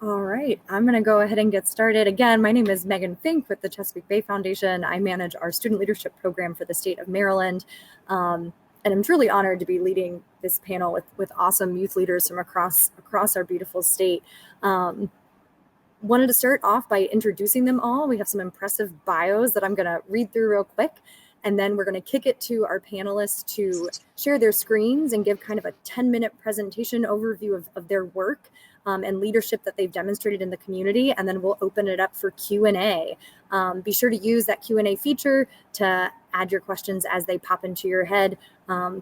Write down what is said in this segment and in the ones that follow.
All right, I'm going to go ahead and get started. Again, my name is Megan Fink with the Chesapeake Bay Foundation. I manage our student leadership program for the state of Maryland. And I'm truly honored to be leading this panel with awesome youth leaders from across our beautiful state. Wanted to start off by introducing them all. We have some impressive bios that I'm going to read through real quick. And then we're going to kick it to our panelists to share their screens and give kind of a 10-minute presentation overview of their work and leadership that they've demonstrated in the community. And then we'll open it up for Q&A. Be sure to use that Q&A feature to add your questions as they pop into your head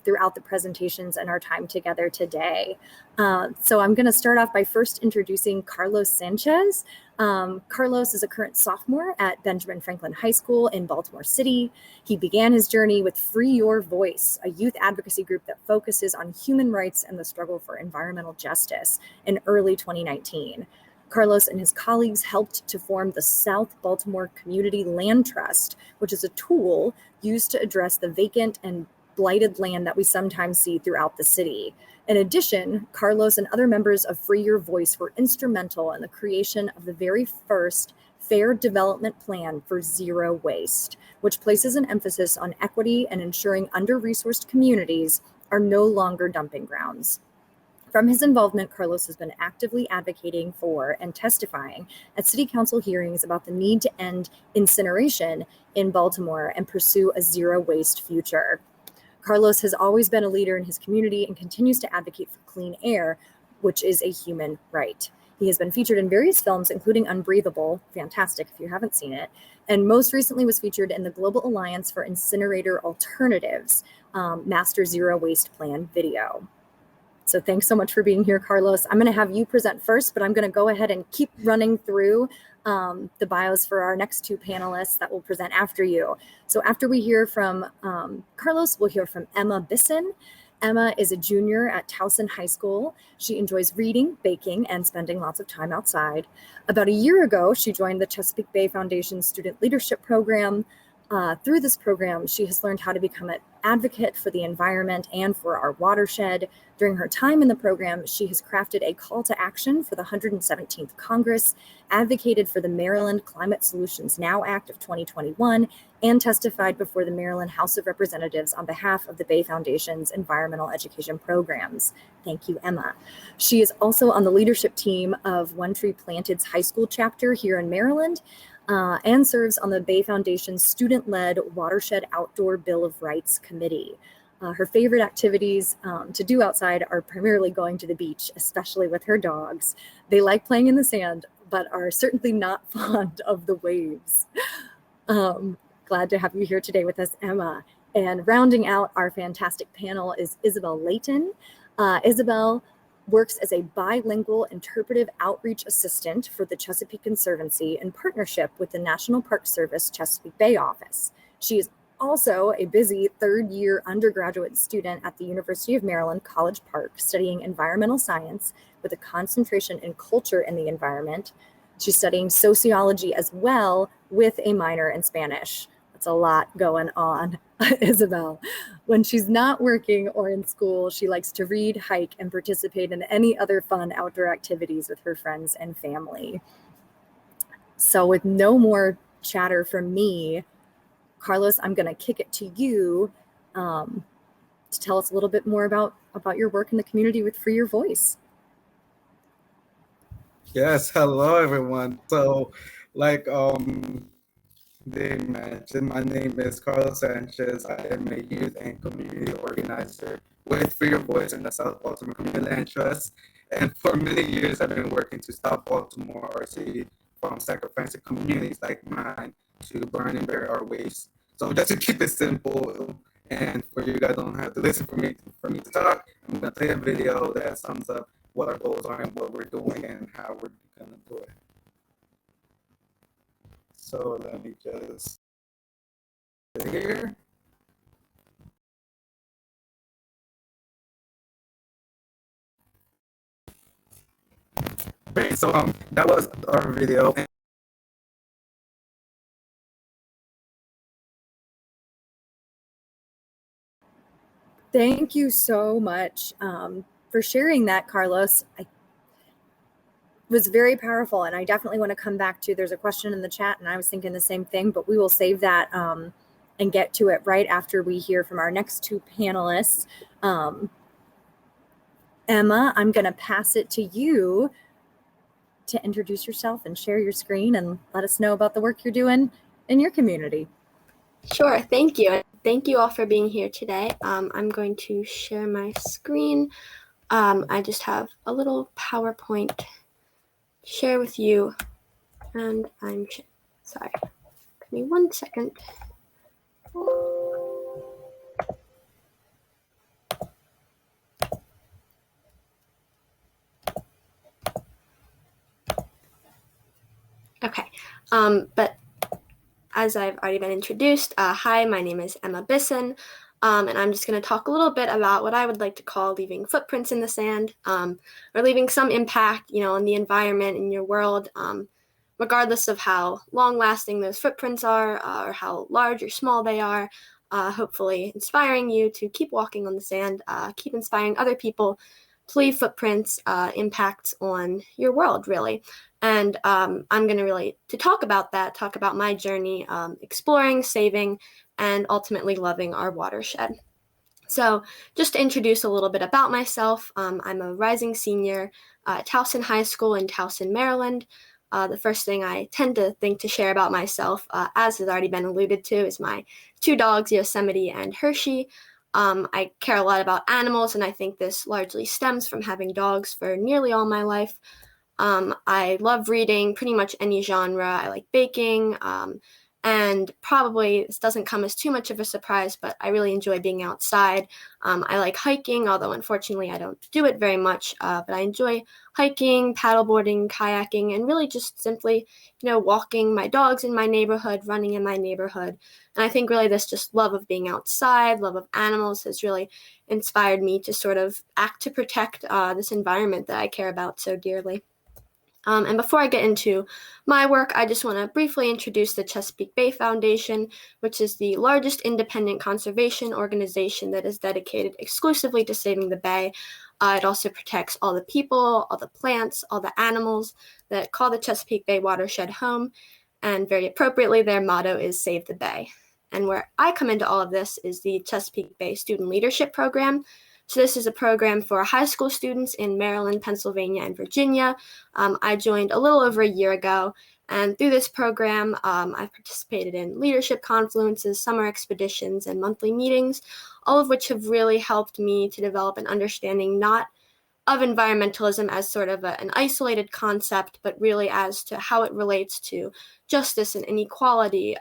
throughout the presentations and our time together today. So I'm going to start off by first introducing Carlos Sanchez. Carlos is a current sophomore at Benjamin Franklin High School in Baltimore City. He began his journey with Free Your Voice, a youth advocacy group that focuses on human rights and the struggle for environmental justice in early 2019. Carlos and his colleagues helped to form the South Baltimore Community Land Trust, which is a tool used to address the vacant and blighted land that we sometimes see throughout the city. In addition, Carlos and other members of Free Your Voice were instrumental in the creation of the very first Fair Development Plan for Zero Waste, which places an emphasis on equity and ensuring under-resourced communities are no longer dumping grounds. From his involvement, Carlos has been actively advocating for and testifying at city council hearings about the need to end incineration in Baltimore and pursue a zero waste future. Carlos has always been a leader in his community and continues to advocate for clean air, which is a human right. He has been featured in various films, including Unbreathable, fantastic if you haven't seen it, and most recently was featured in the Global Alliance for Incinerator Alternatives Master Zero Waste Plan video. So thanks so much for being here, Carlos. I'm going to have you present first, but I'm going to go ahead and keep running through the bios for our next two panelists that will present after you. So after we hear from Carlos, we'll hear from Emma Bisson. Emma is a junior at Towson High School. She enjoys reading, baking, and spending lots of time outside. About a year ago, she joined the Chesapeake Bay Foundation Student Leadership Program. Through this program, she has learned how to become an advocate for the environment and for our watershed. During her time in the program, she has crafted a call to action for the 117th Congress, advocated for the Maryland Climate Solutions Now Act of 2021, and testified before the Maryland House of Representatives on behalf of the Bay Foundation's environmental education programs. Thank you, Emma. She is also on the leadership team of One Tree Planted's high school chapter here in Maryland, and serves on the Bay Foundation's student-led Watershed Outdoor Bill of Rights Committee. Her favorite activities to do outside are primarily going to the beach, especially with her dogs. They like playing in the sand, but are certainly not fond of the waves. Glad to have you here today with us, Emma. And rounding out our fantastic panel is Isabel Layton. Isabel works as a bilingual interpretive outreach assistant for the Chesapeake Conservancy in partnership with the National Park Service Chesapeake Bay office. She is also a busy third-year undergraduate student at the University of Maryland College Park, studying environmental science with a concentration in culture and the environment. She's studying sociology as well with a minor in Spanish. That's a lot going on, Isabel. When she's not working or in school, she likes to read, hike, and participate in any other fun outdoor activities with her friends and family. So with no more chatter from me, Carlos, I'm going to kick it to you to tell us a little bit more about your work in the community with Free Your Voice. Yes, hello everyone. So like they mentioned, my name is Carlos Sanchez. I am a youth and community organizer with Free Your Voice in the South Baltimore Community Land Trust. And for many years, I've been working to stop Baltimore, our city, from sacrificing communities like mine to burn and bury our waste. So just to keep it simple, and for you guys don't have to listen for me to talk, I'm gonna play a video that sums up what our goals are and what we're doing and how we're gonna do it. So let me just here. Great. So that was our video. Thank you so much for sharing that, Carlos. was very powerful, and I definitely want to come back to, there's a question in the chat and I was thinking the same thing, but we will save that and get to it right after we hear from our next two panelists. Emma, I'm going to pass it to you to introduce yourself and share your screen and let us know about the work you're doing in your community. Sure, thank you. Thank you all for being here today. I'm going to share my screen. I just have a little PowerPoint to share with you, and I'm sorry. Give me 1 second. Okay, but as I've already been introduced, hi, my name is Emma Bisson, and I'm just going to talk a little bit about what I would like to call leaving footprints in the sand, or leaving some impact, on the environment in your world, regardless of how long-lasting those footprints are, or how large or small they are. Hopefully inspiring you to keep walking on the sand, keep inspiring other people to leave footprints, impacts on your world, really. And I'm going to really, to talk about that, talk about my journey, exploring, saving, and ultimately loving our watershed. So just to introduce a little bit about myself, I'm a rising senior at Towson High School in Towson, Maryland. The first thing I tend to think to share about myself, as has already been alluded to, is my two dogs, Yosemite and Hershey. I care a lot about animals, and I think this largely stems from having dogs for nearly all my life. I love reading pretty much any genre. I like baking, and probably this doesn't come as too much of a surprise, but I really enjoy being outside. I like hiking, although unfortunately I don't do it very much, but I enjoy hiking, paddleboarding, kayaking, and really just simply, walking my dogs in my neighborhood, running in my neighborhood. And I think really this just love of being outside, love of animals has really inspired me to sort of act to protect this environment that I care about so dearly. And before I get into my work, I just want to briefly introduce the Chesapeake Bay Foundation, which is the largest independent conservation organization that is dedicated exclusively to saving the bay. It also protects all the people, all the plants, all the animals that call the Chesapeake Bay watershed home. And very appropriately, their motto is Save the Bay. And where I come into all of this is the Chesapeake Bay Student Leadership Program. So this is a program for high school students in Maryland, Pennsylvania, and Virginia. I joined a little over a year ago, and through this program, I've participated in leadership confluences, summer expeditions, and monthly meetings, all of which have really helped me to develop an understanding not of environmentalism as sort of an isolated concept, but really as to how it relates to justice and inequality,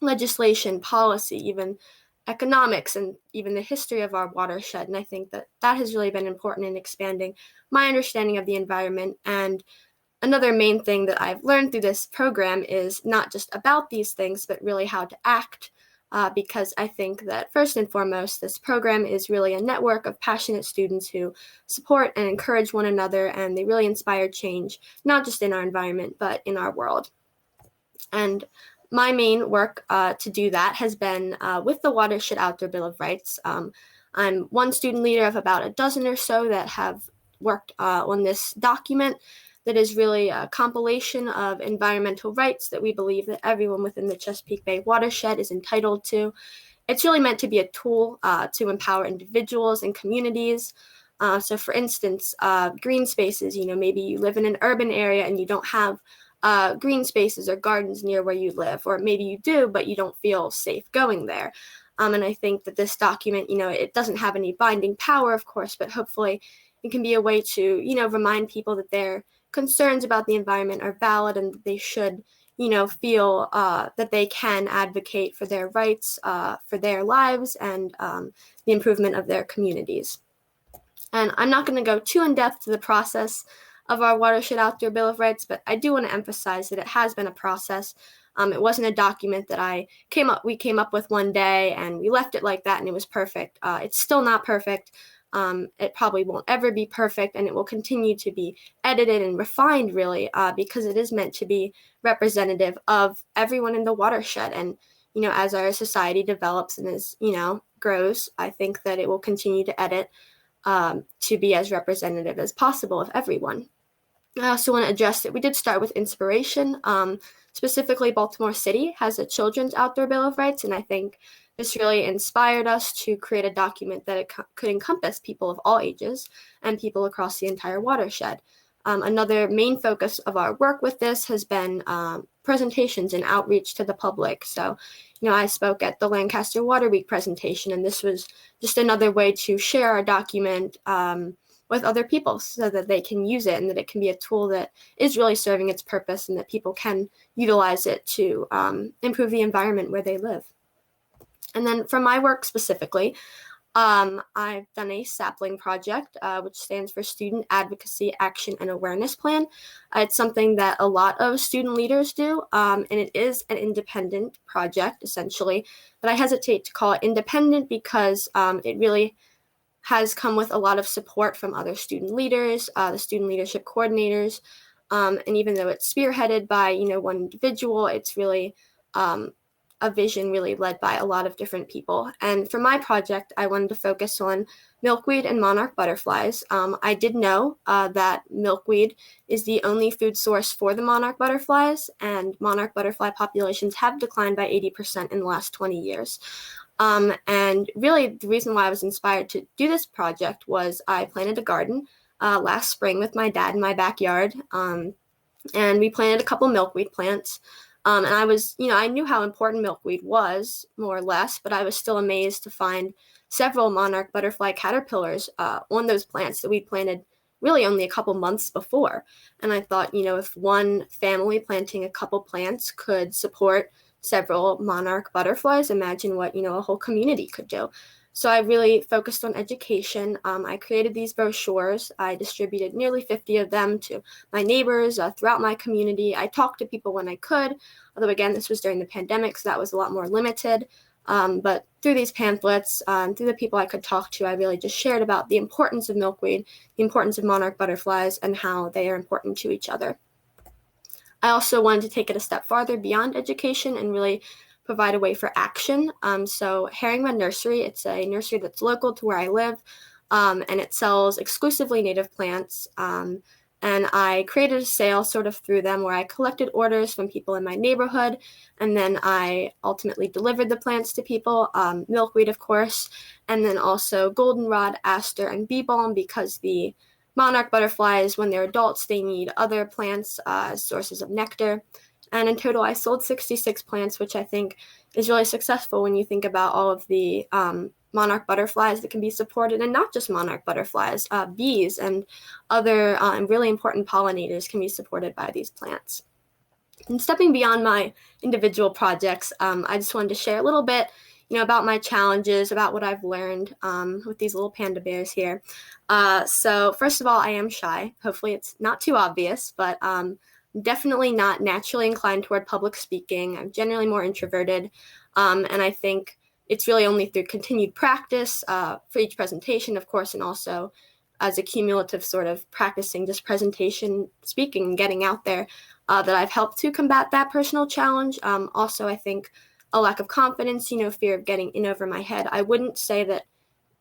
legislation, policy, even economics, and even the history of our watershed. And I think that has really been important in expanding my understanding of the environment. And another main thing that I've learned through this program is not just about these things, but really how to act, because I think that first and foremost, this program is really a network of passionate students who support and encourage one another, and they really inspire change, not just in our environment, but in our world. And my main work to do that has been with the Watershed Outdoor Bill of Rights. I'm one student leader of about a dozen or so that have worked on this document that is really a compilation of environmental rights that we believe that everyone within the Chesapeake Bay watershed is entitled to. It's really meant to be a tool to empower individuals and communities. So for instance, green spaces, maybe you live in an urban area and you don't have green spaces or gardens near where you live, or maybe you do, but you don't feel safe going there. And I think that this document, it doesn't have any binding power, of course, but hopefully it can be a way to, remind people that their concerns about the environment are valid and that they should, feel that they can advocate for their rights, for their lives, and the improvement of their communities. And I'm not going to go too in depth to the process of our Watershed Outdoor Bill of Rights, but I do want to emphasize that it has been a process. It wasn't a document that we came up with one day and we left it like that and it was perfect. It's still not perfect. It probably won't ever be perfect, and it will continue to be edited and refined, really, because it is meant to be representative of everyone in the watershed. And, as our society develops and as, grows, I think that it will continue to edit to be as representative as possible of everyone. I also want to address that we did start with inspiration. Specifically, Baltimore City has a Children's Outdoor Bill of Rights, and I think this really inspired us to create a document that could encompass people of all ages and people across the entire watershed. Another main focus of our work with this has been presentations and outreach to the public. So, I spoke at the Lancaster Water Week presentation, and this was just another way to share our document with other people so that they can use it and that it can be a tool that is really serving its purpose and that people can utilize it to improve the environment where they live. And then for my work specifically, I've done a sapling project, which stands for Student Advocacy Action and Awareness Plan. It's something that a lot of student leaders do, and it is an independent project, essentially. But I hesitate to call it independent because it really has come with a lot of support from other student leaders, the student leadership coordinators, and even though it's spearheaded by, one individual, it's really a vision really led by a lot of different people. And for my project, I wanted to focus on milkweed and monarch butterflies. I did know that milkweed is the only food source for the monarch butterflies, and monarch butterfly populations have declined by 80% in the last 20 years. And really the reason why I was inspired to do this project was I planted a garden last spring with my dad in my backyard. And we planted a couple milkweed plants. And I was, I knew how important milkweed was, more or less, but I was still amazed to find several monarch butterfly caterpillars on those plants that we planted really only a couple months before. And I thought, if one family planting a couple plants could support several monarch butterflies, imagine what, a whole community could do. So I really focused on education. I created these brochures. I distributed nearly 50 of them to my neighbors throughout my community. I talked to people when I could, although again, this was during the pandemic, so that was a lot more limited. But through these pamphlets, through the people I could talk to, I really just shared about the importance of milkweed, the importance of monarch butterflies, and how they are important to each other. I also wanted to take it a step farther beyond education and really provide a way for action. So Herringbun Nursery, it's a nursery that's local to where I live, and it sells exclusively native plants. And I created a sale sort of through them where I collected orders from people in my neighborhood, and then I ultimately delivered the plants to people, milkweed, of course, and then also goldenrod, aster, and bee balm, because the monarch butterflies, when they're adults, they need other plants as sources of nectar. And in total, I sold 66 plants, which I think is really successful when you think about all of the monarch butterflies that can be supported, and not just monarch butterflies, bees and other really important pollinators can be supported by these plants. And stepping beyond my individual projects, I just wanted to share a little bit about my challenges, about what I've learned with these little panda bears here. So first of all, I am shy. Hopefully it's not too obvious, but definitely not naturally inclined toward public speaking. I'm generally more introverted. And I think it's really only through continued practice for each presentation, of course, and also as a cumulative sort of practicing just presentation speaking and getting out there that I've helped to combat that personal challenge. Also, I think a lack of confidence, fear of getting in over my head. I wouldn't say that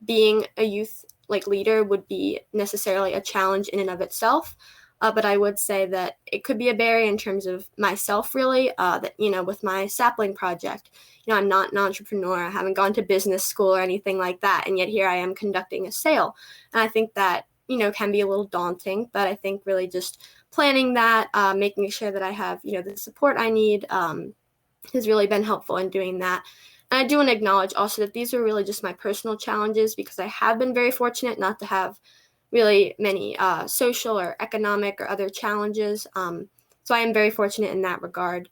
being a youth leader would be necessarily a challenge in and of itself, but I would say that it could be a barrier in terms of myself, really, that, with my sapling project, I'm not an entrepreneur. I haven't gone to business school or anything like that, and yet here I am conducting a sale. And I think that, can be a little daunting, but I think really just planning that, making sure that I have, the support I need, has really been helpful in doing that. And I do want to acknowledge also that these are really just my personal challenges, because I have been very fortunate not to have really many social or economic or other challenges. So I am very fortunate in that regard.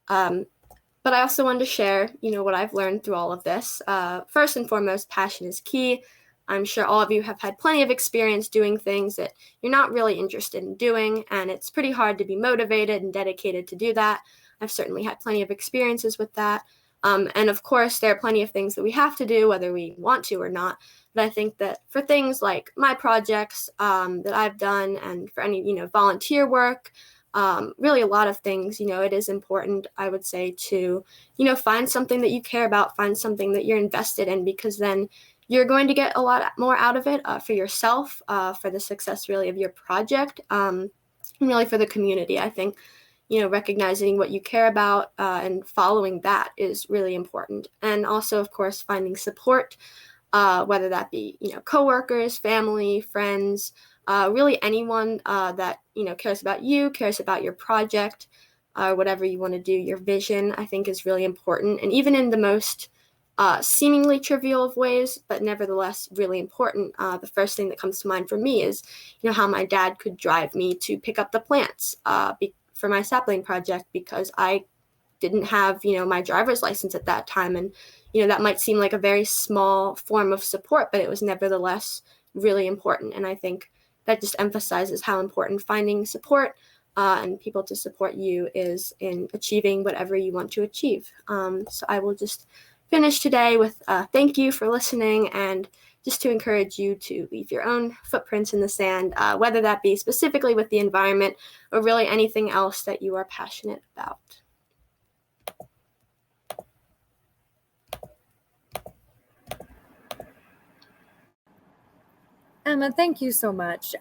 But I also wanted to share, what I've learned through all of this. First and foremost, passion is key. I'm sure all of you have had plenty of experience doing things that you're not really interested in doing, and it's pretty hard to be motivated and dedicated to do that. I've certainly had plenty of experiences with that. And of course, there are plenty of things that we have to do, whether we want to or not. But I think that for things like my projects that I've done, and for any, volunteer work, really a lot of things, it is important, I would say, to, find something that you care about, find something that you're invested in, because then you're going to get a lot more out of it for yourself, for the success really of your project. and really for the community. I think, recognizing what you care about and following that is really important. And also, of course, finding support, whether that be, coworkers, family, friends, really anyone that, cares about you, cares about your project, whatever you want to do, your vision, I think is really important. And even in the most seemingly trivial of ways, but nevertheless really important, the first thing that comes to mind for me is, how my dad could drive me to pick up the plants for my sapling project because I didn't have, my driver's license at that time. And, that might seem like a very small form of support, but it was nevertheless really important. And I think that just emphasizes how important finding support and people to support you is in achieving whatever you want to achieve. So I will just finish today with thank you for listening, and just to encourage you to leave your own footprints in the sand, whether that be specifically with the environment or really anything else that you are passionate about. Emma, thank you so much.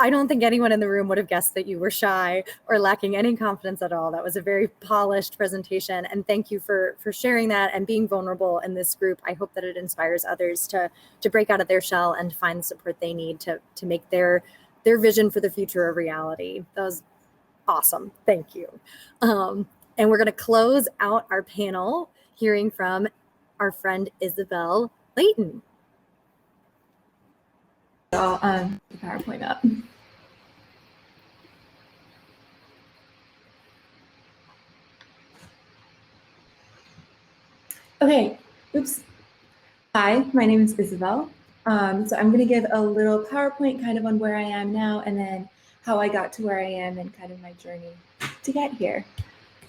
I don't think anyone in the room would have guessed that you were shy or lacking any confidence at all. That was a very polished presentation, and thank you for sharing that and being vulnerable in this group. I hope that it inspires others to break out of their shell and find the support they need to make their vision for the future a reality. That was awesome. Thank you. And we're going to close out our panel hearing from our friend Isabel Layton. So the PowerPoint up. Okay, oops. Hi, my name is Isabel. So I'm going to give a little PowerPoint kind of on where I am now and then how I got to where I am and kind of my journey to get here.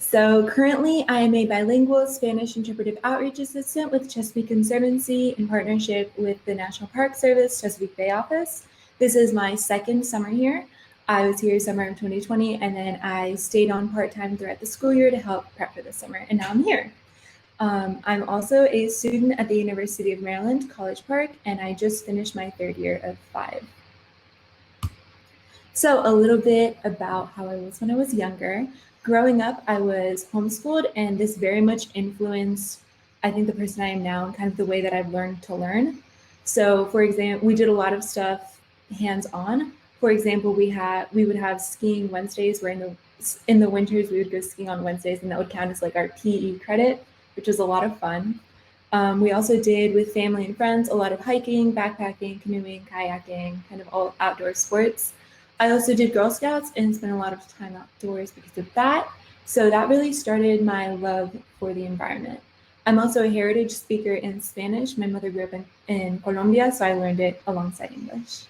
So currently I am a bilingual Spanish interpretive outreach assistant with Chesapeake Conservancy in partnership with the National Park Service Chesapeake Bay office. This is my second summer here. I was here summer of 2020 and then I stayed on part-time throughout the school year to help prep for the summer, and now I'm here. I'm also a student at the University of Maryland, College Park, and I just finished my third year of 5. So a little bit about how I was when I was younger. Growing up, I was homeschooled, and this very much influenced, I think, the person I am now and kind of the way that I've learned to learn. So for example, we did a lot of stuff hands-on. For example, we would have skiing Wednesdays where in the winters we would go skiing on Wednesdays, and that would count as like our PE credit, which was a lot of fun. We also did with family and friends a lot of hiking, backpacking, canoeing, kayaking, kind of all outdoor sports. I also did Girl Scouts and spent a lot of time outdoors because of that. So that really started my love for the environment. I'm also a heritage speaker in Spanish. My mother grew up in Colombia, so I learned it alongside English.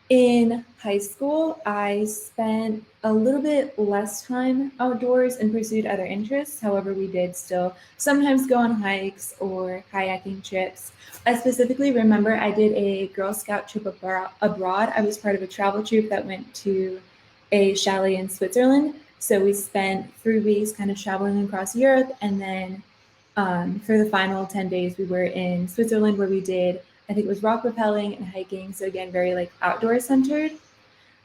In high school, I spent a little bit less time outdoors and pursued other interests. However, we did still sometimes go on hikes or kayaking trips. I specifically remember I did a Girl Scout trip abroad. I was part of a travel troupe that went to a chalet in Switzerland. So we spent 3 weeks kind of traveling across Europe. And then for the final 10 days, we were in Switzerland where we did, I think it was rock rappelling and hiking. So again, very like outdoor centered.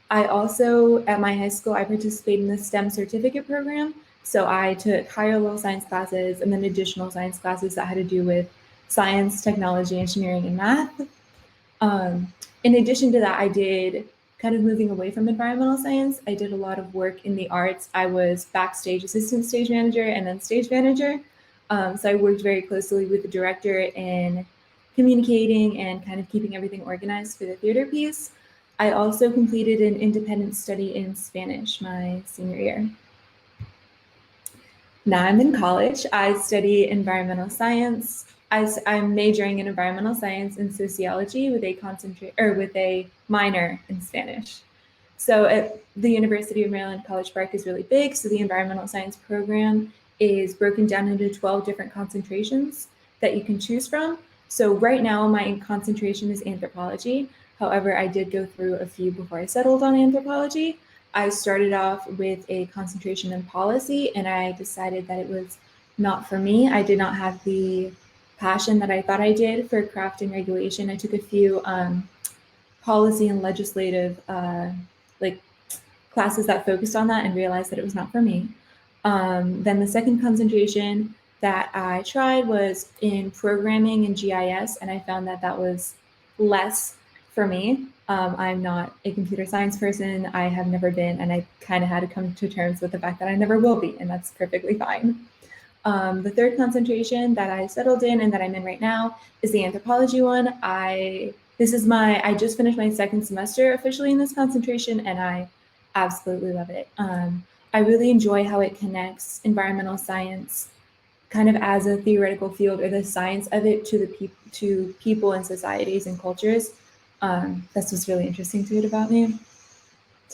I also, at my high school, I participated in the STEM certificate program. So I took higher level science classes and then additional science classes that had to do with science, technology, engineering, and math. In addition to that, I did kind of moving away from environmental science. I did a lot of work in the arts. I was backstage assistant stage manager and then stage manager. So I worked very closely with the director in communicating and kind of keeping everything organized for the theater piece. I also completed an independent study in Spanish my senior year. Now I'm in college. I study environmental science. I'm majoring in environmental science and sociology with a minor in Spanish. So at the University of Maryland, College Park is really big. So the environmental science program is broken down into 12 different concentrations that you can choose from. So right now my concentration is anthropology. However, I did go through a few before I settled on anthropology. I started off with a concentration in policy, and I decided that it was not for me. I did not have the passion that I thought I did for craft and regulation. I took a few policy and legislative like classes that focused on that and realized that it was not for me. Then the second concentration that I tried was in programming and GIS, and I found that that was less for me. I'm not a computer science person. I have never been, and I kind of had to come to terms with the fact that I never will be, and that's perfectly fine. The third concentration that I settled in and that I'm in right now is the anthropology one. I just finished my second semester officially in this concentration, and I absolutely love it. I really enjoy how it connects environmental science kind of as a theoretical field, or the science of it, to people and societies and cultures. That's what's really interesting to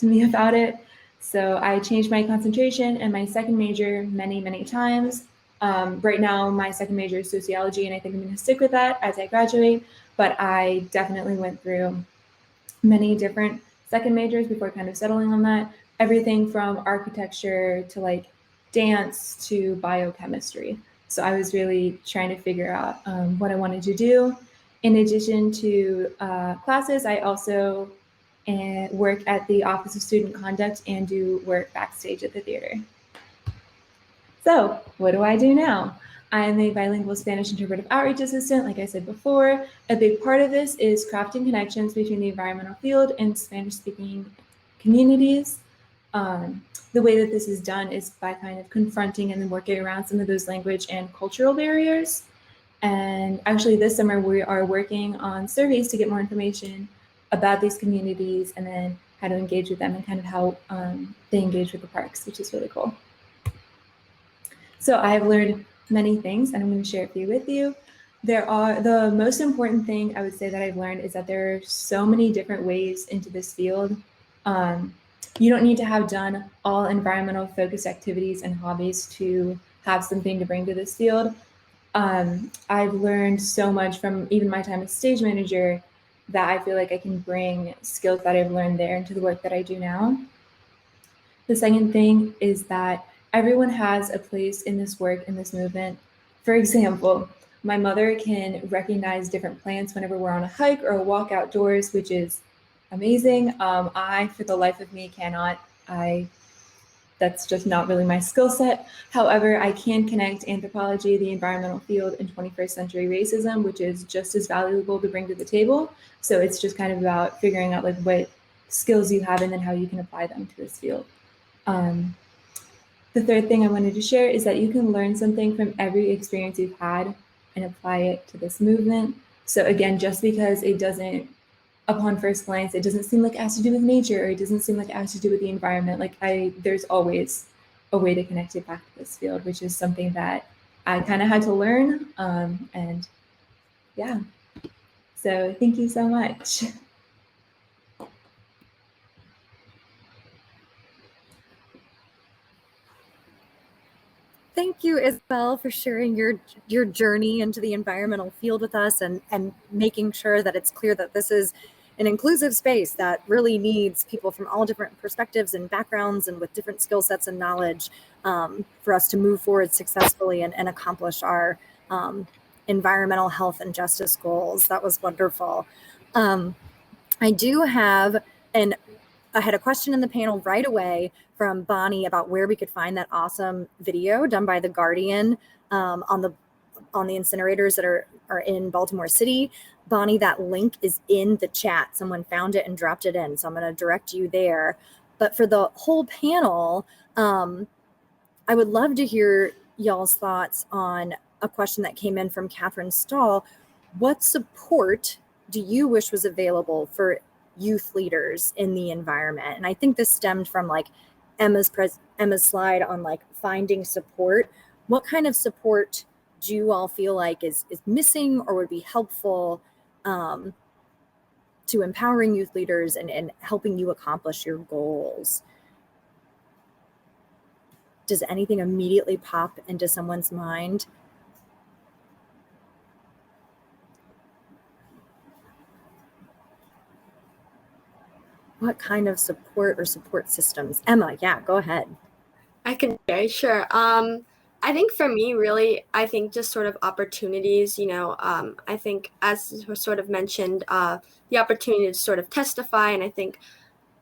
me about it. So I changed my concentration and my second major many times. Right now, my second major is sociology, and I think I'm going to stick with that as I graduate. But I definitely went through many different second majors before kind of settling on that. Everything from architecture to like dance to biochemistry. So I was really trying to figure out what I wanted to do. In addition to classes, I also work at the Office of Student Conduct and do work backstage at the theater. So what do I do now? I'm a bilingual Spanish interpretive outreach assistant, like I said before. A big part of this is crafting connections between the environmental field and Spanish-speaking communities. The way that this is done is by kind of confronting and then working around some of those language and cultural barriers. And actually this summer we are working on surveys to get more information about these communities and then how to engage with them and kind of how they engage with the parks, which is really cool. So I have learned many things, and I'm going to share a few with you. The most important thing I would say that I've learned is that there are so many different ways into this field. You don't need to have done all environmental focused activities and hobbies to have something to bring to this field. I've learned so much from even my time as stage manager that I feel like I can bring skills that I've learned there into the work that I do now. The second thing is that everyone has a place in this work, in this movement. For example, my mother can recognize different plants whenever we're on a hike or a walk outdoors, which is amazing. I, for the life of me, cannot. That's just not really my skill set. However, I can connect anthropology, the environmental field, and 21st century racism, which is just as valuable to bring to the table. So it's just kind of about figuring out like what skills you have and then how you can apply them to this field. The third thing I wanted to share is that you can learn something from every experience you've had and apply it to this movement. So again, just because it doesn't, upon first glance, it doesn't seem like it has to do with nature, or it doesn't seem like it has to do with the environment, there's always a way to connect it back to this field, which is something that I kind of had to learn. And yeah, so thank you so much. Thank you, Isabel, for sharing your journey into the environmental field with us and making sure that it's clear that this is an inclusive space that really needs people from all different perspectives and backgrounds and with different skill sets and knowledge for us to move forward successfully and accomplish our environmental health and justice goals. That was wonderful. I do have I had a question in the panel right away from Bonnie about where we could find that awesome video done by The Guardian on the incinerators that are in Baltimore City. Bonnie, that link is in the chat. Someone found it and dropped it in, so I'm going to direct you there. But for the whole panel, I would love to hear y'all's thoughts on a question that came in from Catherine Stahl. What support do you wish was available for youth leaders in the environment? And I think this stemmed from like Emma's slide on like finding support. What kind of support do you all feel like is missing or would be helpful to empowering youth leaders and helping you accomplish your goals? Does anything immediately pop into someone's mind? What kind of support or support systems? Emma, yeah, go ahead. I can share, sure. I I think for me, really, I think just sort of opportunities, I think as was sort of mentioned, the opportunity to sort of testify. And I think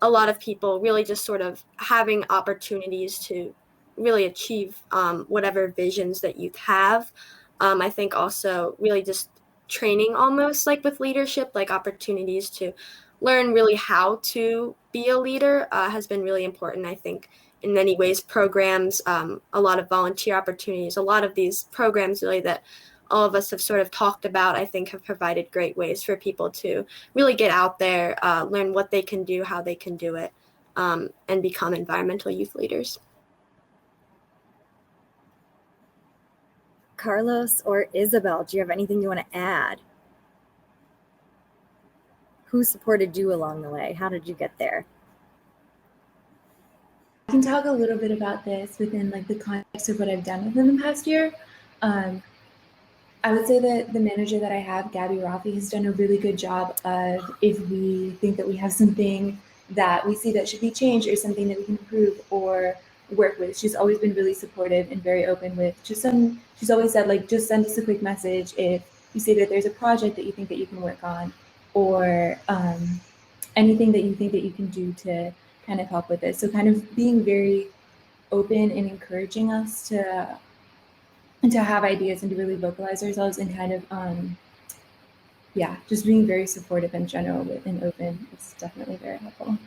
a lot of people really just sort of having opportunities to really achieve whatever visions that you have. I think also really just training almost like with leadership, like opportunities to learn really how to be a leader has been really important. I think in many ways, programs, a lot of volunteer opportunities, a lot of these programs really that all of us have sort of talked about, I think have provided great ways for people to really get out there, learn what they can do, how they can do it, and become environmental youth leaders. Carlos or Isabel, do you have anything you want to add? Who supported you along the way? How did you get there? I can talk a little bit about this within like the context of what I've done within the past year. I would say that the manager that I have, Gabby Rafi, has done a really good job of, if we think that we have something that we see that should be changed or something that we can improve or work with, she's always been really supportive and very open with she's always said, like, just send us a quick message if you see that there's a project that you think that you can work on, or anything that you think that you can do to kind of help with it. So kind of being very open and encouraging us to have ideas and to really vocalize ourselves, and kind of just being very supportive in general and open is definitely very helpful.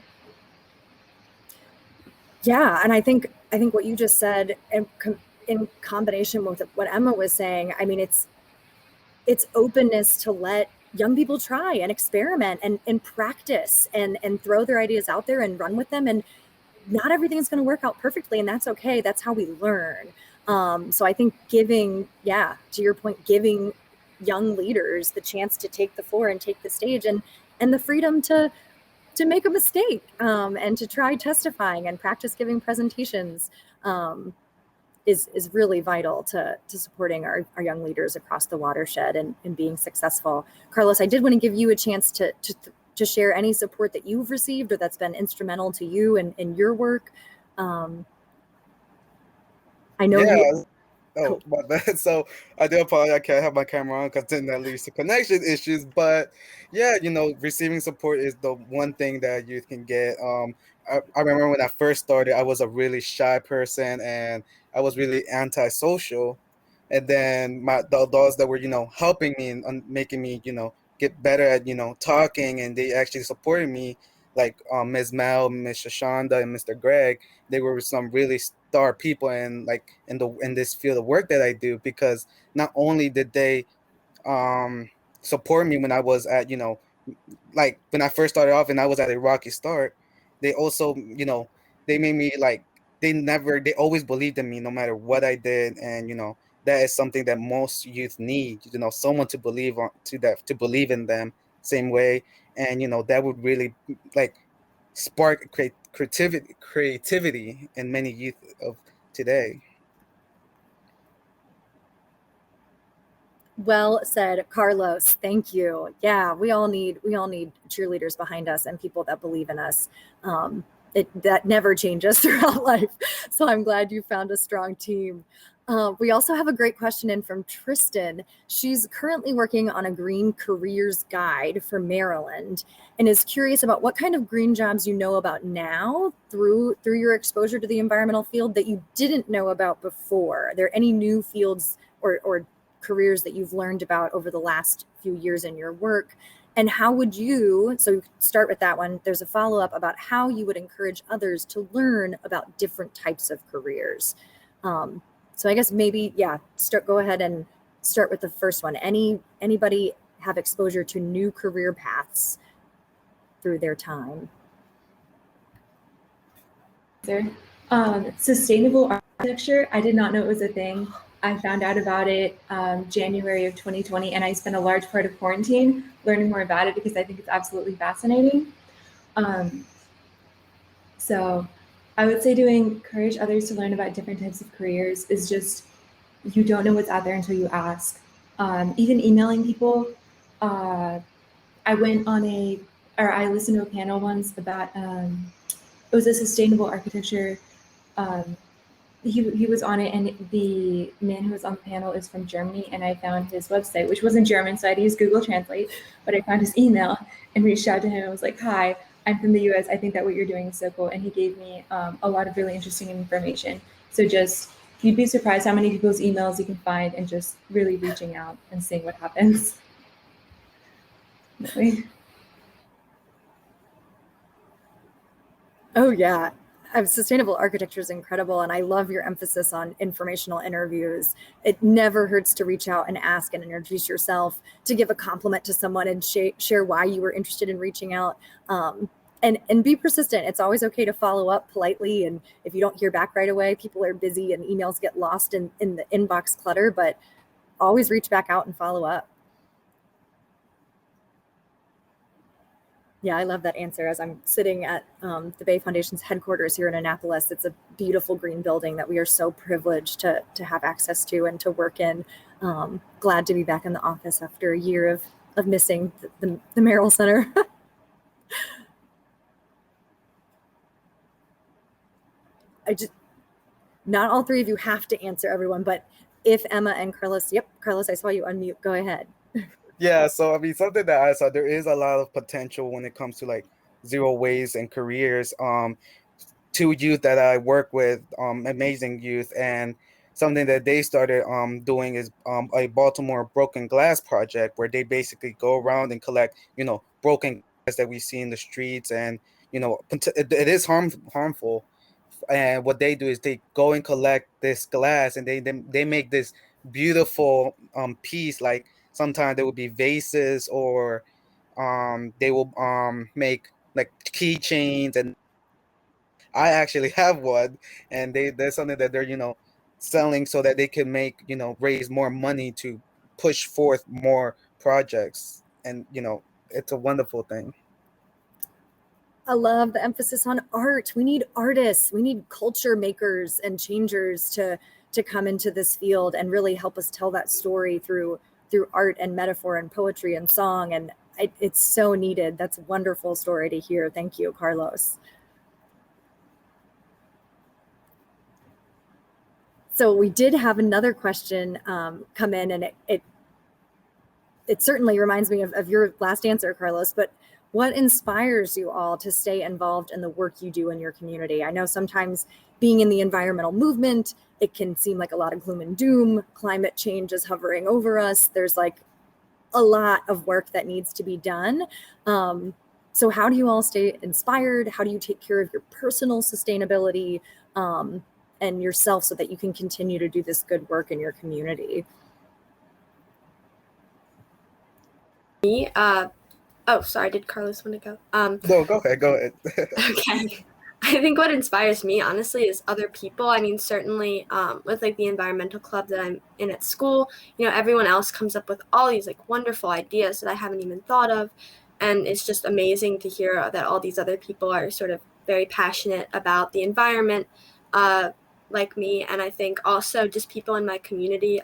Yeah, and I think what you just said, in combination with what Emma was saying, I mean, it's openness to let young people try and experiment and practice and throw their ideas out there and run with them. And not everything is going to work out perfectly, and that's okay. That's how we learn. So I think to your point, giving young leaders the chance to take the floor and take the stage, and the freedom to make a mistake, and to try testifying and practice giving presentations, is really vital to supporting our young leaders across the watershed and being successful. Carlos, I did want to give you a chance to share any support that you've received or that's been instrumental to you in your work. I know you. Oh, my bad. So I do apologize. I can't have my camera on because then that leads to connection issues. But yeah, receiving support is the one thing that youth can get. I remember when I first started, I was a really shy person and I was really antisocial. And then the adults that were, helping me and making me, get better at, talking, and they actually supported me, like Ms. Mel, Ms. Shashanda, and Mr. Greg. They were some really star people in this field of work that I do, because not only did they support me when I was at, like when I first started off and I was at a rocky start, they also, they made me like, they always believed in me no matter what I did. And, that is something that most youth need, someone to believe to believe in them same way. And, that would really like spark creativity in many youth of today. Well said, Carlos. Thank you. Yeah, we all need cheerleaders behind us and people that believe in us. That never changes throughout life. So I'm glad you found a strong team. We also have a great question in from Tristan. She's currently working on a green careers guide for Maryland and is curious about what kind of green jobs you know about now through your exposure to the environmental field that you didn't know about before. Are there any new fields or careers that you've learned about over the last few years in your work? And how would you, so start with that one, there's a follow-up about how you would encourage others to learn about different types of careers. So I guess maybe, go ahead and start with the first one. Anybody have exposure to new career paths through their time? Sustainable architecture, I did not know it was a thing. I found out about it January of 2020, and I spent a large part of quarantine learning more about it because I think it's absolutely fascinating. So I would say to encourage others to learn about different types of careers is just, you don't know what's out there until you ask. Even emailing people, I listened to a panel once about, it was a sustainable architecture he was on it, and the man who was on the panel is from Germany, and I found his website, which was in German, so I had to use Google Translate, but I found his email and reached out to him and was like, hi, I'm from the US. I think that what you're doing is so cool. And he gave me a lot of really interesting information. So just, you'd be surprised how many people's emails you can find and just really reaching out and seeing what happens. Really. Oh yeah. Sustainable architecture is incredible, and I love your emphasis on informational interviews. It never hurts to reach out and ask and introduce yourself, to give a compliment to someone and share why you were interested in reaching out. And be persistent. It's always okay to follow up politely, and if you don't hear back right away, people are busy and emails get lost in the inbox clutter, but always reach back out and follow up. Yeah, I love that answer. As I'm sitting at the Bay Foundation's headquarters here in Annapolis, it's a beautiful green building that we are so privileged to have access to and to work in. Glad to be back in the office after a year of missing the Merrill Center. Not all three of you have to answer, everyone, but if Emma and Carlos, yep, Carlos, I saw you unmute. Go ahead. Yeah, so I mean, something that I saw, there is a lot of potential when it comes to like zero waste and careers. Two youth that I work with, amazing youth, and something that they started doing is a Baltimore broken glass project, where they basically go around and collect, broken glass that we see in the streets, and it is harmful. And what they do is they go and collect this glass, and they make this beautiful piece. Like sometimes there will be vases, or they will make like keychains. And I actually have one, and there's something that they're selling so that they can make raise more money to push forth more projects. And it's a wonderful thing. I love the emphasis on art. We need artists. We need culture makers and changers to come into this field and really help us tell that story through art and metaphor and poetry and song. And it's so needed. That's a wonderful story to hear. Thank you, Carlos. So we did have another question come in, and it certainly reminds me of your last answer, Carlos, but what inspires you all to stay involved in the work you do in your community? I know sometimes being in the environmental movement, it can seem like a lot of gloom and doom. Climate change is hovering over us. There's like a lot of work that needs to be done. So how do you all stay inspired? How do you take care of your personal sustainability and yourself so that you can continue to do this good work in your community? Me, oh, sorry, did Carlos want to go? No, go ahead. Okay. I think what inspires me, honestly, is other people. I mean, certainly with like the environmental club that I'm in at school, everyone else comes up with all these like wonderful ideas that I haven't even thought of. And it's just amazing to hear that all these other people are sort of very passionate about the environment like me. And I think also just people in my community,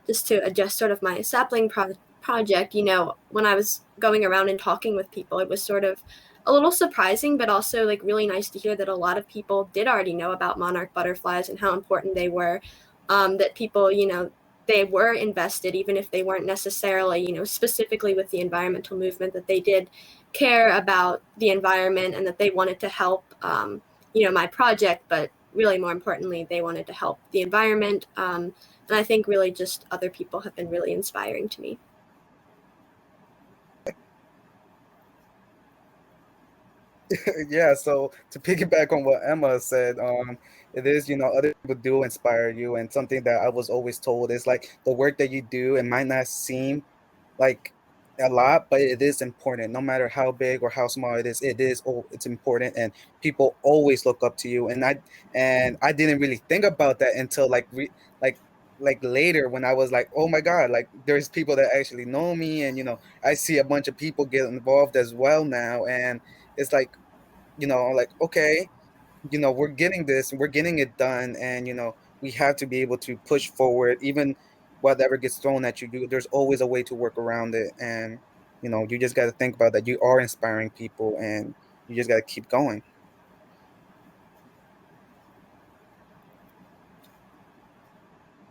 just to adjust sort of my sapling project, when I was going around and talking with people, it was sort of a little surprising, but also like really nice to hear that a lot of people did already know about monarch butterflies and how important they were, that people, they were invested, even if they weren't necessarily, specifically with the environmental movement, that they did care about the environment and that they wanted to help, my project, but really more importantly, they wanted to help the environment. And I think really just other people have been really inspiring to me. Yeah, so to piggyback on what Emma said, it is, other people do inspire you. And something that I was always told is like the work that you do, it might not seem like a lot, but it is important. No matter how big or how small it is, it's important, and people always look up to you. And I didn't really think about that until like later, when I was like, oh my God, like there's people that actually know me, and I see a bunch of people get involved as well now. And it's like, like, okay, we're getting this, we're getting it done, and we have to be able to push forward. Even whatever gets thrown at you, there's always a way to work around it. And you just got to think about that. You are inspiring people, and you just got to keep going.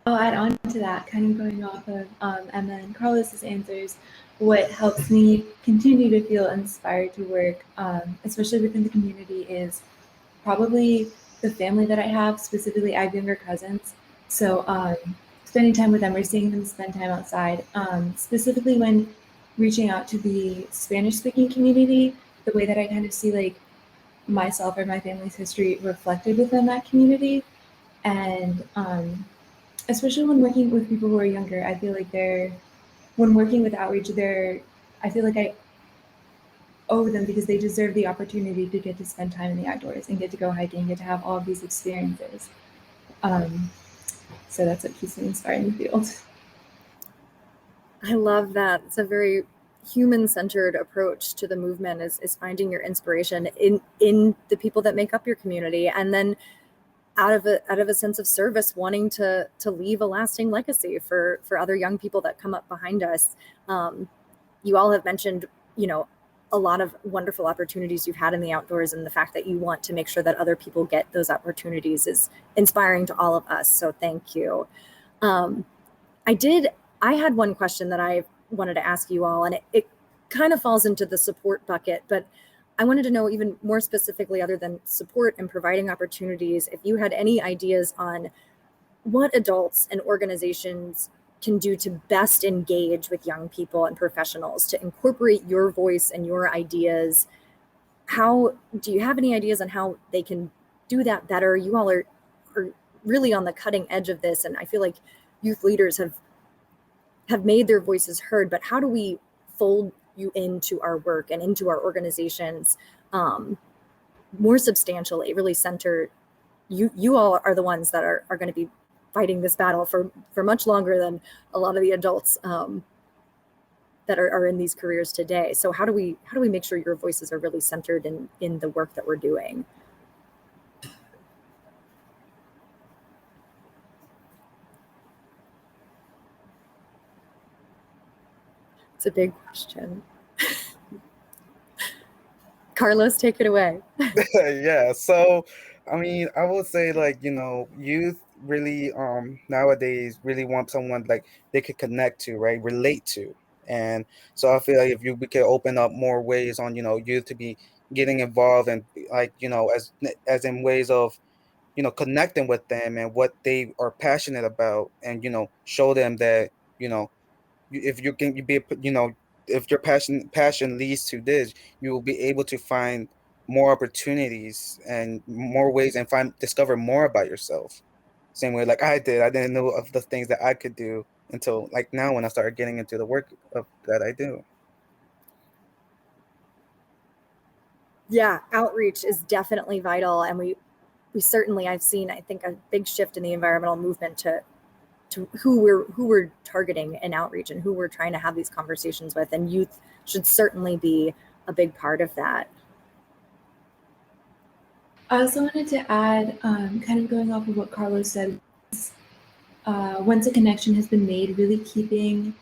I'll add on to that, kind of going off of Emma and Carlos's answers. What helps me continue to feel inspired to work, especially within the community, is probably the family that I have. Specifically, I have younger cousins, so spending time with them or seeing them spend time outside. Specifically, when reaching out to the Spanish-speaking community, the way that I kind of see like myself or my family's history reflected within that community, and especially when working with people who are younger, I feel like when working with outreach, I feel like I owe them because they deserve the opportunity to get to spend time in the outdoors and get to go hiking, get to have all of these experiences. So that's what keeps me inspired in the field. I love that. It's a very human-centered approach to the movement, is finding your inspiration in the people that make up your community, and then out of a sense of service, wanting to leave a lasting legacy for other young people that come up behind us. You all have mentioned, a lot of wonderful opportunities you've had in the outdoors, and the fact that you want to make sure that other people get those opportunities is inspiring to all of us. So thank you. I had one question that I wanted to ask you all, and it kind of falls into the support bucket, but I wanted to know even more specifically, other than support and providing opportunities, if you had any ideas on what adults and organizations can do to best engage with young people and professionals to incorporate your voice and your ideas. How do you have any ideas on how they can do that better? You all are really on the cutting edge of this, and I feel like youth leaders have made their voices heard, but how do we fold you into our work and into our organizations more substantially, really center you all are the ones that are going to be fighting this battle for much longer than a lot of the adults that are in these careers today. So how do we make sure your voices are really centered in the work that we're doing? It's a big question. Carlos, take it away. Yeah, so I mean, I would say, like, youth really nowadays really want someone like they could connect to, right? Relate to. And so I feel like if we could open up more ways on, youth to be getting involved, and like, as in ways of, connecting with them and what they are passionate about, and show them that, if you can, if your passion leads to this, you will be able to find more opportunities and more ways, and discover more about yourself. Same way like I didn't know of the things that I could do until like now, when I started getting into the work that I do. Yeah, outreach is definitely vital, and we certainly, I've seen, I think, a big shift in the environmental movement to who we're targeting in outreach and who we're trying to have these conversations with, and youth should certainly be a big part of that. I also wanted to add, kind of going off of what Carlos said, once a connection has been made, really keeping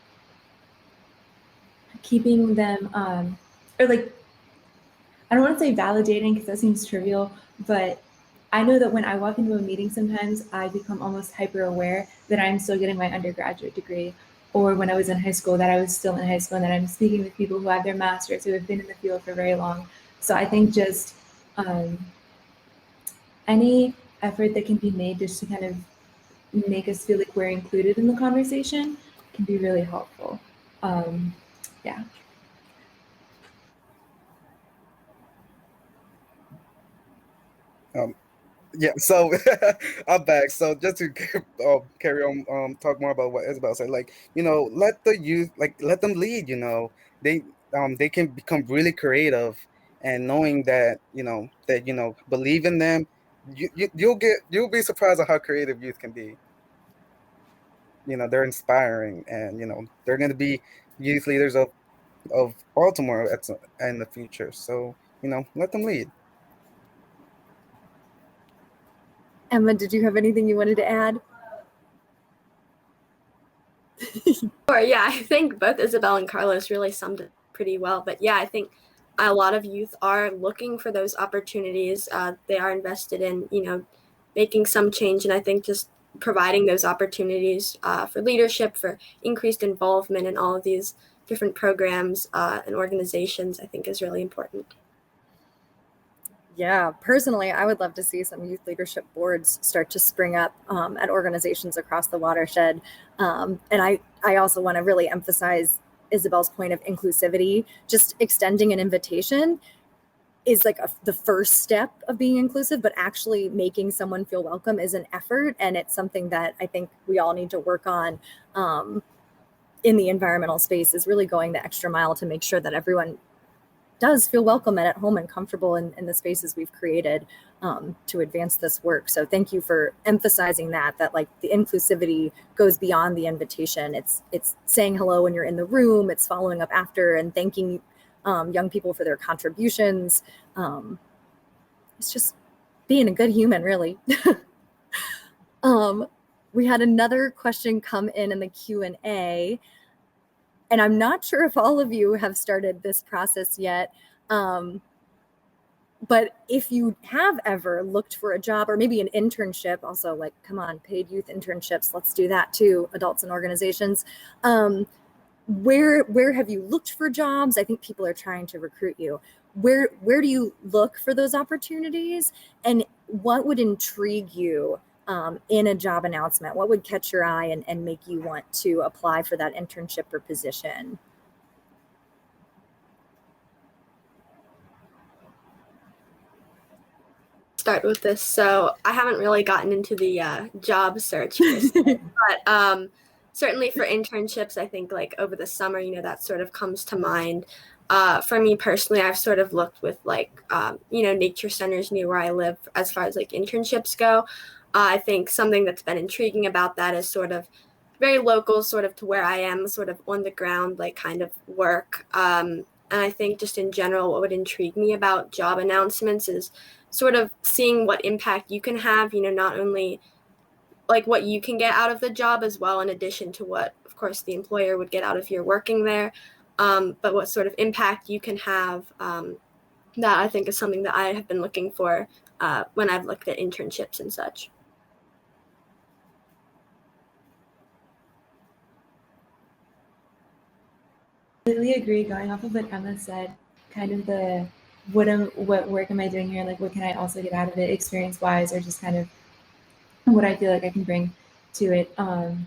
them, or like, I don't want to say validating because that seems trivial, but I know that when I walk into a meeting, sometimes I become almost hyper aware that I'm still getting my undergraduate degree, or when I was in high school, that I was still in high school and that I'm speaking with people who have their masters, who have been in the field for very long. So I think just any effort that can be made just to kind of make us feel like we're included in the conversation can be really helpful. Yeah. Yeah, so I'm back. So just to carry on, talk more about what Isabel said, like, let the youth, like, let them lead. They can become really creative, and knowing that, believe in them, you'll be surprised at how creative youth can be. They're inspiring, and they're going to be youth leaders of Baltimore in the future. So let them lead. Emma, did you have anything you wanted to add? Sure, yeah, I think both Isabel and Carlos really summed it pretty well. But yeah, I think a lot of youth are looking for those opportunities. They are invested in, making some change. And I think just providing those opportunities for leadership, for increased involvement in all of these different programs and organizations, I think is really important. Yeah, personally, I would love to see some youth leadership boards start to spring up at organizations across the watershed. And I also want to really emphasize Isabel's point of inclusivity. Just extending an invitation is like the first step of being inclusive, but actually making someone feel welcome is an effort. And it's something that I think we all need to work on in the environmental space, is really going the extra mile to make sure that everyone does feel welcome and at home and comfortable in the spaces we've created to advance this work. So thank you for emphasizing that like the inclusivity goes beyond the invitation. It's saying hello when you're in the room, it's following up after and thanking young people for their contributions. It's just being a good human, really. We had another question come in the Q&A. And I'm not sure if all of you have started this process yet, but if you have ever looked for a job or maybe an internship, also like, come on, paid youth internships, let's do that too, adults and organizations. Where have you looked for jobs? I think people are trying to recruit you. Where do you look for those opportunities? And what would intrigue you in a job announcement? What would catch your eye and make you want to apply for that internship or position? Start with this. So I haven't really gotten into the job search, but certainly for internships, I think like over the summer, that sort of comes to mind. For me personally, I've sort of looked with like, nature centers near where I live as far as like internships go. I think something that's been intriguing about that is sort of very local, sort of to where I am, sort of on the ground, like kind of work. And I think just in general, what would intrigue me about job announcements is sort of seeing what impact you can have, not only like what you can get out of the job as well, in addition to what, of course, the employer would get out if you're working there, but what sort of impact you can have. That I think is something that I have been looking for when I've looked at internships and such. I completely agree. Going off of what Emma said, kind of the what work am I doing here? Like, what can I also get out of it, experience-wise, or just kind of what I feel like I can bring to it. And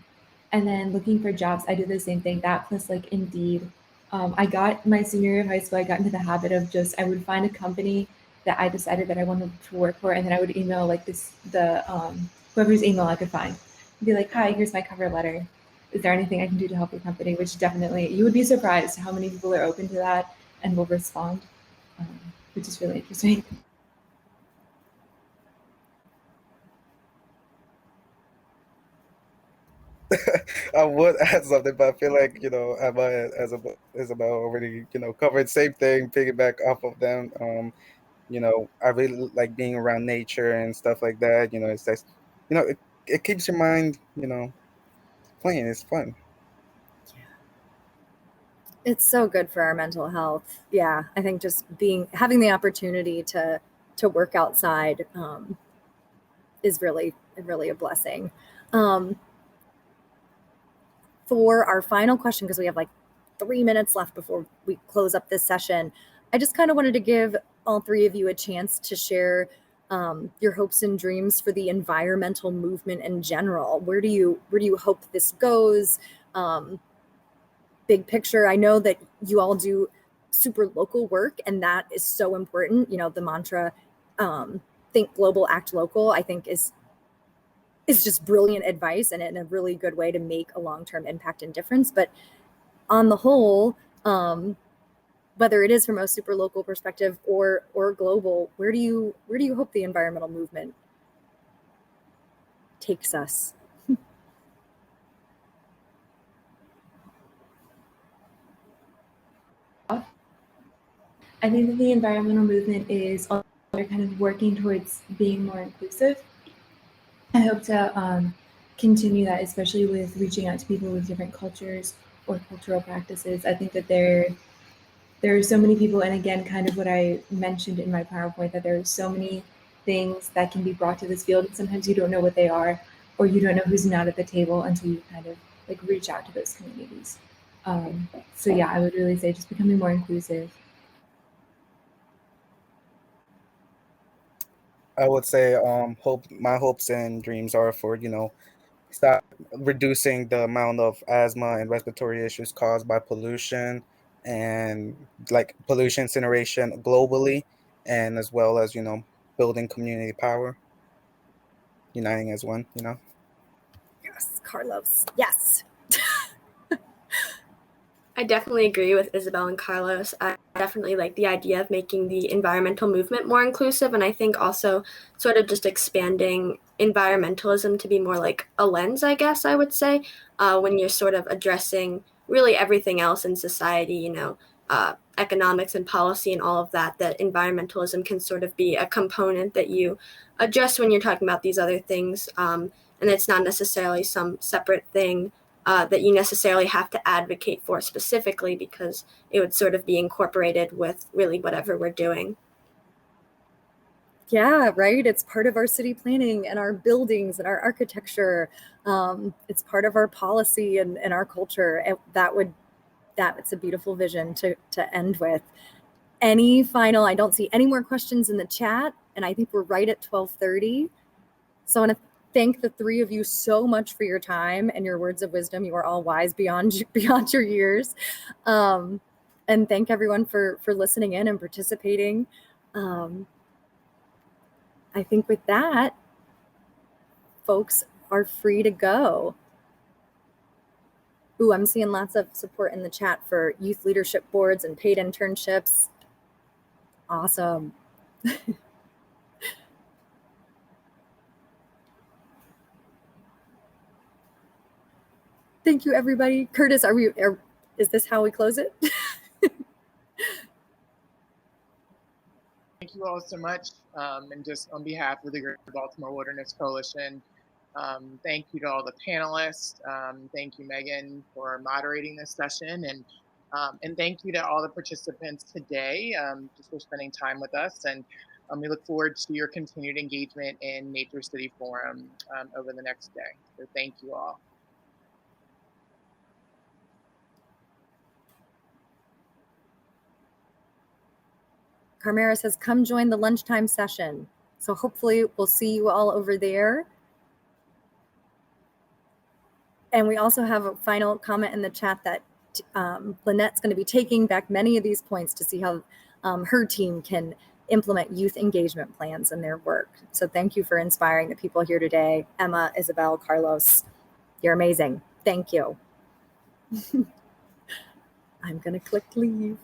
then looking for jobs, I did the same thing. That plus like Indeed. I got my senior year of high school. I got into the habit of I would find a company that I decided that I wanted to work for, and then I would email like whoever's email I could find, and be like, "Hi, here's my cover letter. Is there anything I can do to help your company?" Which definitely, you would be surprised how many people are open to that and will respond, which is really interesting. I would add something, but I feel like Emma as Isabel already covered same thing. Piggyback off of them. I really like being around nature and stuff like that. It's just it keeps your mind playing. It's fun. It's so good for our mental health. Yeah, I think just having the opportunity to work outside is really a blessing. For our final question, because we have like 3 minutes left before we close up this session, I just kind of wanted to give all three of you a chance to share your hopes and dreams for the environmental movement in general. Where do you hope this goes? Big picture. I know that you all do super local work, and that is so important. The mantra, think global, act local, I think is just brilliant advice and a really good way to make a long-term impact and difference. But on the whole, whether it is from a super local perspective or global, where do you hope the environmental movement takes us? I think that the environmental movement is also kind of working towards being more inclusive. I hope to continue that, especially with reaching out to people with different cultures or cultural practices. I think that there are so many people, and again, kind of what I mentioned in my PowerPoint, that there are so many things that can be brought to this field, and sometimes you don't know what they are. or you don't know who's not at the table until you kind of like reach out to those communities. So yeah, I would really say just becoming more inclusive. I would say my hopes and dreams are for, stop reducing the amount of asthma and respiratory issues caused by pollution and like pollution incineration globally, and as well as, building community power, uniting as one. Yes, Carlos. Yes. I definitely agree with Isabel and Carlos. I definitely like the idea of making the environmental movement more inclusive, and I think also sort of just expanding environmentalism to be more like a lens, I guess I would say, when you're sort of addressing really everything else in society, economics and policy and all of that, that environmentalism can sort of be a component that you address when you're talking about these other things, and it's not necessarily some separate thing that you necessarily have to advocate for specifically, because it would sort of be incorporated with really whatever we're doing. Yeah, right. It's part of our city planning and our buildings and our architecture. It's part of our policy and our culture. And that's a beautiful vision to end with. Any final, I don't see any more questions in the chat, and I think we're right at 12:30. So I want to thank the three of you so much for your time and your words of wisdom. You are all wise beyond your years. And thank everyone for listening in and participating. I think with that, folks are free to go. Ooh, I'm seeing lots of support in the chat for youth leadership boards and paid internships. Awesome. Thank you, everybody. Curtis, is this how we close it? Thank you all so much. And just on behalf of the Greater Baltimore Wilderness Coalition, thank you to all the panelists. Thank you, Megan, for moderating this session. And thank you to all the participants today, just for spending time with us. And we look forward to your continued engagement in Nature City Forum over the next day. So thank you all. Carmera says, come join the lunchtime session. So hopefully we'll see you all over there. And we also have a final comment in the chat that Lynette's going to be taking back many of these points to see how her team can implement youth engagement plans in their work. So thank you for inspiring the people here today. Emma, Isabel, Carlos, you're amazing. Thank you. I'm going to click leave.